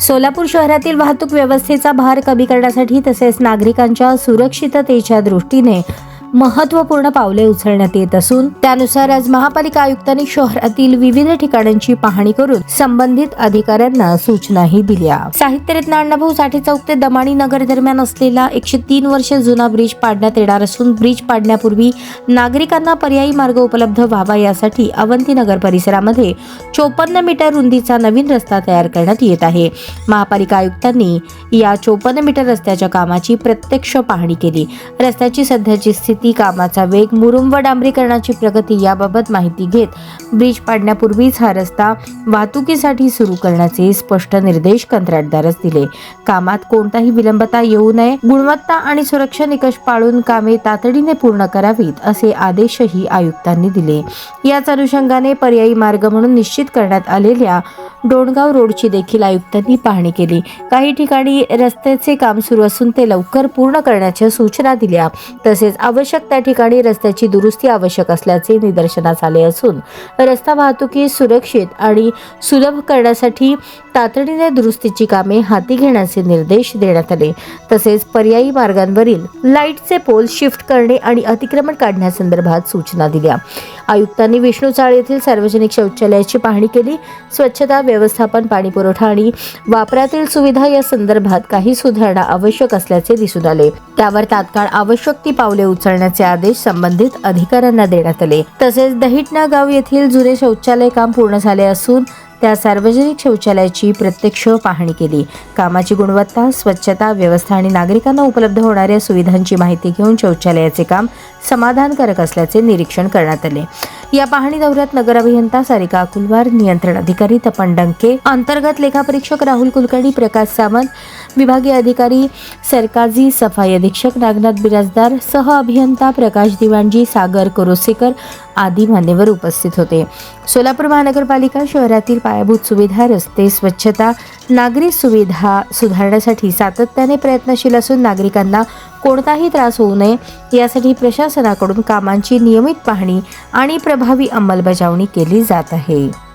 सोलापूर शहरातील वाहतूक व्यवस्थेचा भार कमी करण्यासाठी तसेच नागरिकांच्या सुरक्षिततेच्या दृष्टीने महत्त्वपूर्ण पावले उचलण्यात येत असून त्यानुसार आज महापालिका आयुक्तांनी शहरातील विविध ठिकाणांची पाहणी करून संबंधित अधिकाऱ्यांना सूचनाही दिल्या। साहित्यरत्न अण्णाभाऊ साठे चौक ते दमाणी नगर दरम्यान असलेला 103 वर्ष जुना ब्रिज पाडण्यात येणार असून ब्रिज पाडण्यापूर्वी नागरिकांना पर्यायी मार्ग उपलब्ध व्हावा यासाठी अवंतीनगर परिसरामध्ये 54 मीटर रुंदीचा नवीन रस्ता तयार करण्यात येत आहे। महापालिका आयुक्तांनी या 54 मीटर रस्त्याच्या कामाची प्रत्यक्ष पाहणी केली। रस्त्याची सध्याची स्थिती, कामाचा वेग, मुरुम व डांबरीकरणाची प्रगती याबाबत माहिती घेत ब्रिज पाडण्यापूर्वीच हा रस्ता वाहतुकीसाठी सुरू करण्याचे स्पष्ट निर्देश कंत्राटदारास दिले। कामात कोणताही विलंबता येऊ नये, गुणवत्ता आणि सुरक्षा निकष पाळून कामे तातडीने पूर्ण करावीत असे आदेशही आयुक्तांनी दिले। याच अनुषंगाने पर्यायी मार्ग म्हणून निश्चित करण्यात आलेल्या डोणगाव रोडची देखील आयुक्तांनी पाहणी केली। काही ठिकाणी रस्त्याचे काम सुरू असून ते लवकर पूर्ण करण्याच्या सूचना दिल्या। तसेच आवश्यक त्या ठिकाणी रस्त्याची दुरुस्ती आवश्यक असल्याचे निदर्शनास आले असून रस्ता वाहतुकी सुरक्षित आणि सुलभ करण्यासाठी तातडीने दुरुस्तीची कामे हाती घेण्याचे निर्देश देण्यात आले। तसेच पर्यायी मार्गांवरील लाईटचे पोल शिफ्ट करणे आणि अतिक्रमण काढण्यासंदर्भात सूचना दिल्या। आयुक्तांनी विष्णू चाळ येथील सार्वजनिक शौचालयाची पाहणी केली। स्वच्छता, व्यवस्थापन, पाणी पुरवठा आणि वापरातील सुविधा या संदर्भात काही सुधारणा आवश्यक असल्याचे दिसून आले। त्यावर तात्काळ आवश्यक ती पावले उचलण्याचे आदेश संबंधित अधिकाऱ्यांना देण्यात आले। तसेच दहिटना गाव येथील जुने शौचालय काम पूर्ण झाले असून त्या सार्वजनिक शौचालयाची प्रत्यक्ष पाहणी केली। कामाची गुणवत्ता, स्वच्छता, व्यवस्था आणि नागरिकांना उपलब्ध होणाऱ्या सुविधांची माहिती घेऊन शौचालयाचे काम समाधानकारक असल्याचे निरीक्षण करण्यात आले। या पाहणी दौऱ्यात नगर अभियंता सारिका अकुलवार, नियंत्रण अधिकारी तपन डंके, अंतर्गत लेखापरीक्षक राहुल कुलकर्णी, प्रकाश सावंत, विभागीय अधिकारी सरकाजी, सफाई अधीक्षक नागनाथ बिराजदार, सह अभियंता प्रकाश दिवाणजी, सागर कोरोसेकर आदी मान्यवर उपस्थित होते। सोलापूर महानगरपालिका शहरातील पायाभूत सुविधा, रस्ते, स्वच्छता, नागरी सुविधा सुधारण्यासाठी सातत्याने प्रयत्नशील असून नागरिकांना कोणताही त्रास होऊ नये यासाठी प्रशासनाकडून कामांची नियमित पाहणी आणि प्रभावी अंमलबजावणी केली जात आहे।